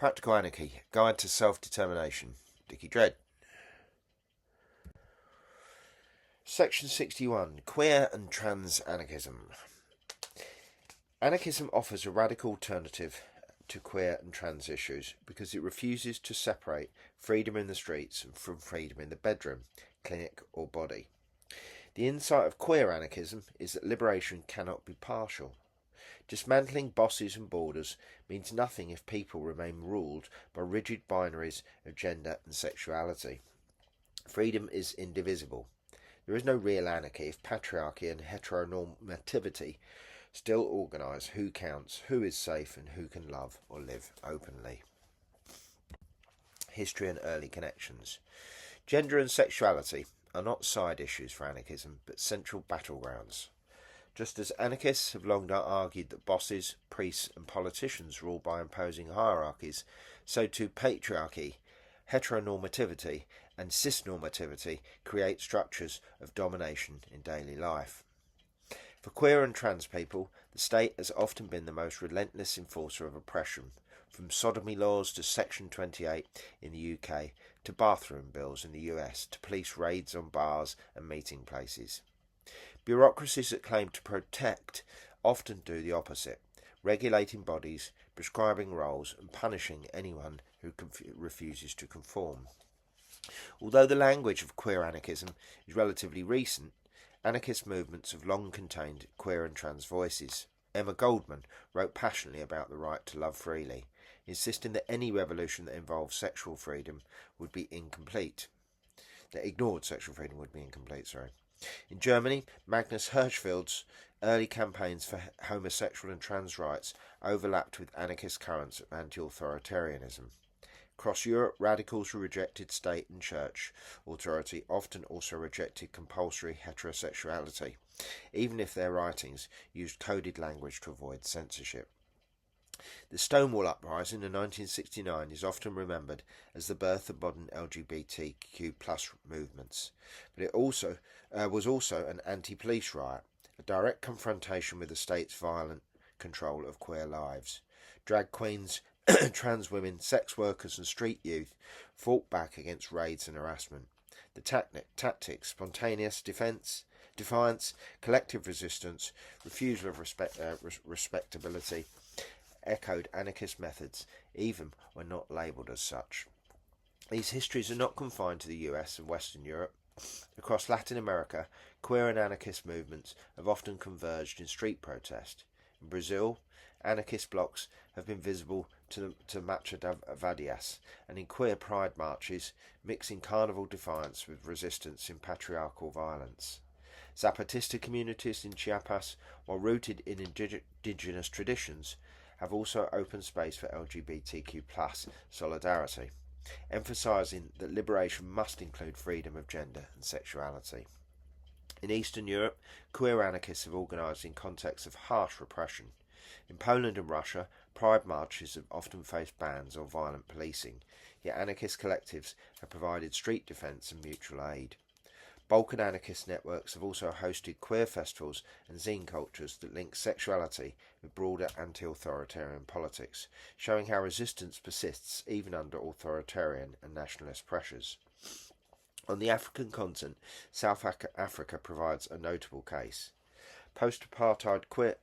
Practical Anarchy, Guide to Self-Determination, Dickie Dredd. Section 61, Queer and Trans Anarchism. Anarchism offers a radical alternative to queer and trans issues because it refuses to separate freedom in the streets from freedom in the bedroom, clinic or body. The insight of queer anarchism is that liberation cannot be partial. Dismantling bosses and borders means nothing if people remain ruled by rigid binaries of gender and sexuality. Freedom is indivisible. There is no real anarchy if patriarchy and heteronormativity still organise who counts, who is safe and who can love or live openly. History and early connections. Gender and sexuality are not side issues for anarchism but central battlegrounds. Just as anarchists have long argued that bosses, priests and politicians rule by imposing hierarchies, so too patriarchy, heteronormativity and cisnormativity create structures of domination in daily life. For queer and trans people, the state has often been the most relentless enforcer of oppression, from sodomy laws to Section 28 in the UK, to bathroom bills in the US, to police raids on bars and meeting places. Bureaucracies that claim to protect often do the opposite, regulating bodies, prescribing roles and punishing anyone who refuses to conform. Although the language of queer anarchism is relatively recent, anarchist movements have long contained queer and trans voices. Emma Goldman wrote passionately about the right to love freely, insisting that any revolution that involved sexual freedom would be incomplete. That ignored sexual freedom would be incomplete, In Germany, Magnus Hirschfeld's early campaigns for homosexual and trans rights overlapped with anarchist currents of anti-authoritarianism. Across Europe, radicals who rejected state and church authority often also rejected compulsory heterosexuality, even if their writings used coded language to avoid censorship. The Stonewall uprising in 1969 is often remembered as the birth of modern LGBTQ+ movements, but it was also an anti-police riot, a direct confrontation with the state's violent control of queer lives. Drag queens, trans women, sex workers and street youth fought back against raids and harassment. The tactics, spontaneous defiance, collective resistance, refusal of respectability, echoed anarchist methods, even when not labelled as such. These histories are not confined to the US and Western Europe. Across Latin America, queer and anarchist movements have often converged in street protest. In Brazil, anarchist blocs have been visible to Machadavadias, and in queer pride marches, mixing carnival defiance with resistance in patriarchal violence. Zapatista communities in Chiapas, while rooted in indigenous traditions, have also opened space for LGBTQ+ solidarity, emphasising that liberation must include freedom of gender and sexuality. In Eastern Europe, queer anarchists have organised in contexts of harsh repression. In Poland and Russia, pride marches have often faced bans or violent policing, yet anarchist collectives have provided street defence and mutual aid. Balkan anarchist networks have also hosted queer festivals and zine cultures that link sexuality with broader anti-authoritarian politics, showing how resistance persists even under authoritarian and nationalist pressures. On the African continent, South Africa provides a notable case. Post-apartheid queer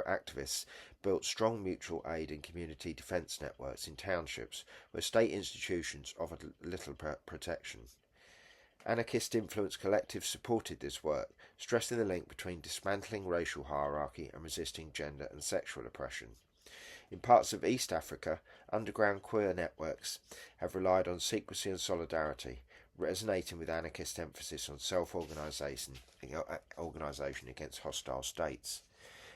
activists built strong mutual aid and community defence networks in townships where state institutions offered little protection. Anarchist-influenced collectives supported this work, stressing the link between dismantling racial hierarchy and resisting gender and sexual oppression. In parts of East Africa, underground queer networks have relied on secrecy and solidarity, resonating with anarchist emphasis on self-organisation against hostile states.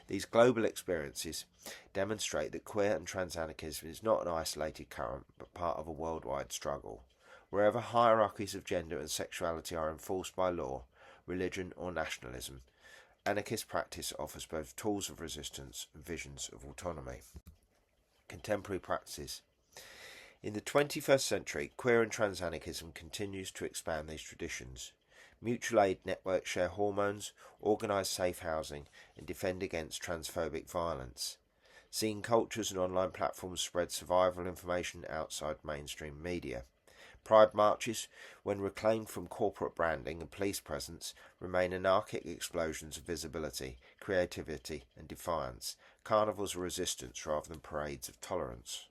These global experiences demonstrate that queer and trans anarchism is not an isolated current, but part of a worldwide struggle. Wherever hierarchies of gender and sexuality are enforced by law, religion or nationalism, anarchist practice offers both tools of resistance and visions of autonomy. Contemporary practices. In the 21st century, queer and trans anarchism continues to expand these traditions. Mutual aid networks share hormones, organise safe housing and defend against transphobic violence. Scene cultures and online platforms spread survival information outside mainstream media. Pride marches, when reclaimed from corporate branding and police presence, remain anarchic explosions of visibility, creativity and defiance, carnivals of resistance rather than parades of tolerance.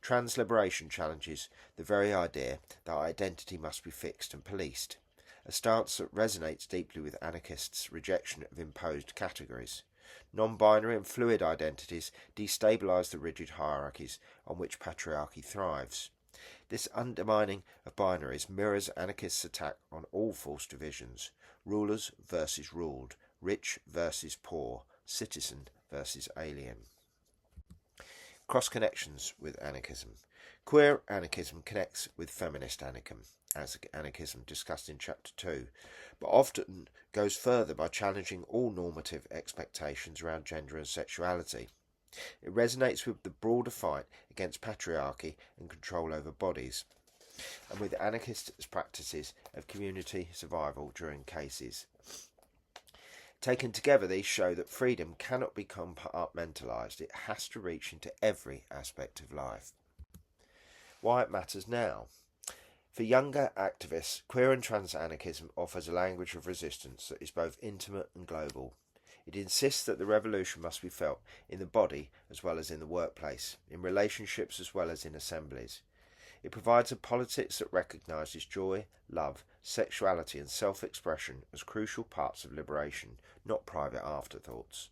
Trans-liberation challenges the very idea that identity must be fixed and policed, a stance that resonates deeply with anarchists' rejection of imposed categories. Non-binary and fluid identities destabilise the rigid hierarchies on which patriarchy thrives. This undermining of binaries mirrors anarchists' attack on all false divisions: rulers versus ruled, rich versus poor, citizen versus alien. Cross-connections with anarchism. Queer anarchism connects with feminist anarchism discussed in Chapter 2, but often goes further by challenging all normative expectations around gender and sexuality. It resonates with the broader fight against patriarchy and control over bodies, and with anarchist practices of community survival during cases. Taken together, these show that freedom cannot be compartmentalised. It has to reach into every aspect of life. Why it matters now. For younger activists, queer and trans anarchism offers a language of resistance that is both intimate and global. It insists that the revolution must be felt in the body as well as in the workplace, in relationships as well as in assemblies. It provides a politics that recognises joy, love, sexuality and self-expression as crucial parts of liberation, not private afterthoughts.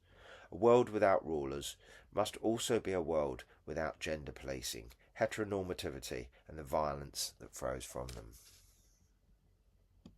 A world without rulers must also be a world without gender policing, heteronormativity and the violence that flows from them.